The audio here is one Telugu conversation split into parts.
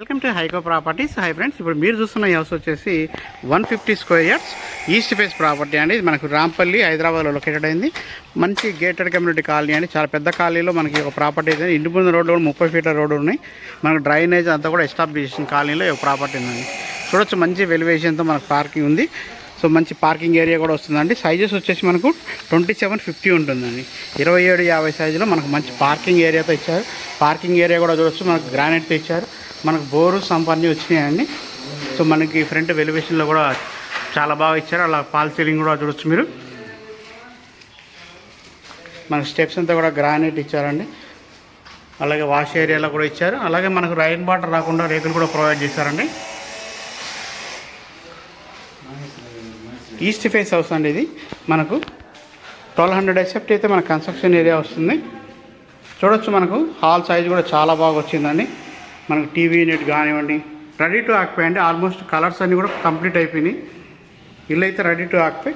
Welcome to Haiko properties. Hi friends, ఇప్పుడు మీరు చూస్తున్న ఈ హౌస్ వచ్చేసి 150 square yards east face property అండి. ఇది మనకు రాంపల్లి, హైదరాబాద్లో లొకేటెడ్ అయింది. మంచి గేటెడ్ కమ్యూనిటీ కాలనీ అండి. చాలా పెద్ద కాలనీలో మనకి ఒక ప్రాపర్టీ అయితే ఇంటి ముందు రోడ్డు కూడా 30 ఫీట్ల రోడ్డు ఉన్నాయి. మనకు డ్రైనేజ్ అంతా కూడా ఎస్టాబ్లిష్ చేసిన కాలనీలో ఒక ప్రాపర్టీ ఉందండి. చూడొచ్చు, మంచి వెలివేషన్తో మనకు పార్కింగ్ ఉంది. సో మంచి పార్కింగ్ ఏరియా కూడా వస్తుందండి. సైజెస్ వచ్చేసి మనకు 2750 ఉంటుందండి. 2750 సైజులో మనకు మంచి పార్కింగ్ ఏరియాతో ఇచ్చారు. పార్కింగ్ ఏరియా కూడా చూడొచ్చు, మనకు గ్రానైట్తో ఇచ్చారు. మనకు బోరు సంపన్నీ వచ్చినాయండి. సో మనకి ఫ్రంట్ వెలివేషన్లో కూడా చాలా బాగా ఇచ్చారు. అలా పాల్ సీలింగ్ కూడా చూడొచ్చు మీరు. మనకు స్టెప్స్ అంతా కూడా గ్రానైట్ ఇచ్చారండి. అలాగే వాష్ ఏరియాలో కూడా ఇచ్చారు. అలాగే మనకు రైన్ వాటర్ రాకుండా రేకులు కూడా ప్రొవైడ్ చేశారండి. ఈస్ట్ ఫేస్ హౌస్ అండి. ఇది మనకు 1200 ఎస్ఎఫ్టీ అయితే మన కన్స్ట్రక్షన్ ఏరియా వస్తుంది. చూడొచ్చు, మనకు హాల్ సైజ్ కూడా చాలా బాగా వచ్చిందండి. మనకు టీవీ యూనిట్ కానివ్వండి, రెడీ టు ఆక్యుపై అండి. ఆల్మోస్ట్ కలర్స్ అన్నీ కూడా కంప్లీట్ అయిపోయినాయి. ఇల్లు అయితే రెడీ టు ఆక్యుపై.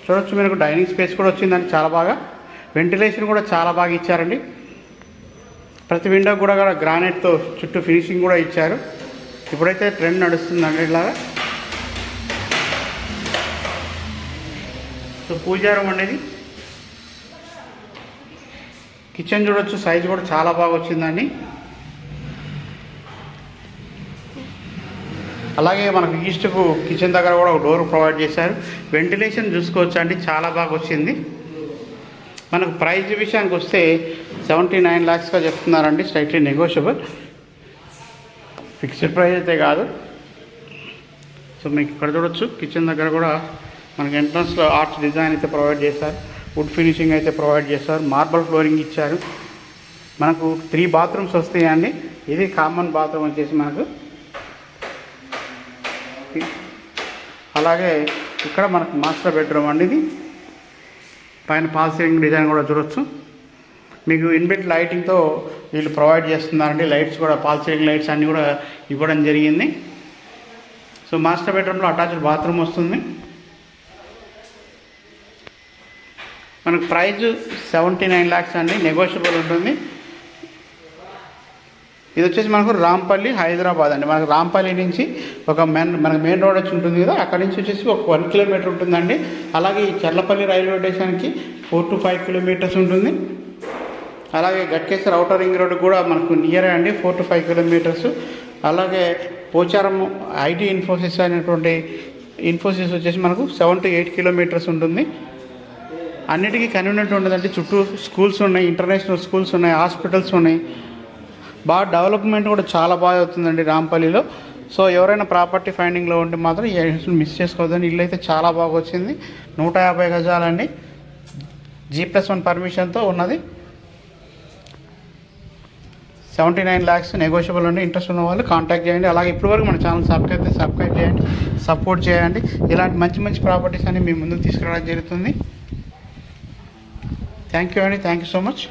చూడొచ్చు, మనకు డైనింగ్ స్పేస్ కూడా వచ్చిందండి. చాలా బాగా వెంటిలేషన్ కూడా చాలా బాగా ఇచ్చారండి. ప్రతి విండో కూడా గ్రానైట్తో చుట్టూ ఫినిషింగ్ కూడా ఇచ్చారు. ఇప్పుడైతే ట్రెండ్ నడుస్తుందండి ఇలాగా. సో పూజారం అనేది కిచెన్ చూడొచ్చు, సైజ్ కూడా చాలా బాగా వచ్చిందండి. అలాగే మనకు ఈస్ట్కు కిచెన్ దగ్గర కూడా ఒక డోర్ ప్రొవైడ్ చేశారు. వెంటిలేషన్ చూసుకోవచ్చు అండి, చాలా బాగా వచ్చింది. మనకు ప్రైస్ విషయానికి వస్తే 79 lakhsగా చెప్తున్నారండి. స్లైట్లీ నెగోషియబుల్, ఫిక్స్డ్ ప్రైస్ అయితే కాదు. సో మీకు ఇక్కడ చూడొచ్చు, కిచెన్ దగ్గర కూడా మనకి ఎంట్రన్స్లో ఆర్చ్ డిజైన్ అయితే ప్రొవైడ్ చేశారు. వుడ్ ఫినిషింగ్ అయితే ప్రొవైడ్ చేస్తారు. మార్బల్ ఫ్లోరింగ్ ఇచ్చారు. మనకు 3 బాత్రూమ్స్ వస్తాయండి. ఇది కామన్ బాత్రూమ్ వచ్చేసి మనకు. అలాగే ఇక్కడ మనకు మాస్టర్ బెడ్రూమ్ అండి. ఇది పైన పాల్ సీలింగ్ డిజైన్ కూడా చూడొచ్చు. మీకు ఇన్బిల్ట్ లైటింగ్తో వీళ్ళు ప్రొవైడ్ చేస్తున్నారండి. లైట్స్ కూడా పాల్ సీలింగ్ లైట్స్ అన్నీ కూడా ఇవ్వడం జరిగింది. సో మాస్టర్ బెడ్రూమ్లో అటాచ్డ్ బాత్రూమ్ వస్తుంది. మనకు ప్రైజ్ 79 lakhs అండి, నెగోషియబుల్ ఉంటుంది. ఇది వచ్చేసి మనకు రాంపల్లి, హైదరాబాద్ అండి. మనకు రాంపల్లి నుంచి మనకు మెయిన్ రోడ్ వచ్చి ఉంటుంది కదా, అక్కడి నుంచి వచ్చేసి ఒక 1 kilometer ఉంటుందండి. అలాగే ఈ చర్లపల్లి రైల్వే స్టేషన్కి 4 to 5 kilometers ఉంటుంది. అలాగే గట్కేసర్ ఔటర్ రింగ్ రోడ్ కూడా మనకు నియరే అండి, 4 to 5 kilometers. అలాగే పోచారం ఐటీ ఇన్ఫోసిస్ అనేటువంటి ఇన్ఫోసిస్ వచ్చేసి మనకు 7 to 8 kilometers ఉంటుంది. అన్నిటికీ కన్వీనియంట్ ఉండదండి. చుట్టూ స్కూల్స్ ఉన్నాయి, ఇంటర్నేషనల్ స్కూల్స్ ఉన్నాయి, హాస్పిటల్స్ ఉన్నాయి. బాగా డెవలప్మెంట్ కూడా చాలా బాగా అవుతుందండి రాంపల్లిలో. సో ఎవరైనా ప్రాపర్టీ ఫైండింగ్లో ఉంటే మాత్రం ఈ మిస్ చేసుకోవద్దండి. ఇల్లు అయితే చాలా బాగా వచ్చింది. 150 గజాలండి, G+1 పర్మిషన్తో ఉన్నది. 79 lakhs నెగోషియబుల్ అండి. ఇంట్రెస్ట్ ఉన్న వాళ్ళు కాంటాక్ట్ చేయండి. అలాగే ఇప్పటివరకు మన ఛానల్ సబ్స్క్రైబ్ చేయండి, సపోర్ట్ చేయండి. ఇలాంటి మంచి ప్రాపర్టీస్ అన్ని మీ ముందుకు తీసుకురావడం జరుగుతుంది. థ్యాంక్ యూ అండి. Thank you so much.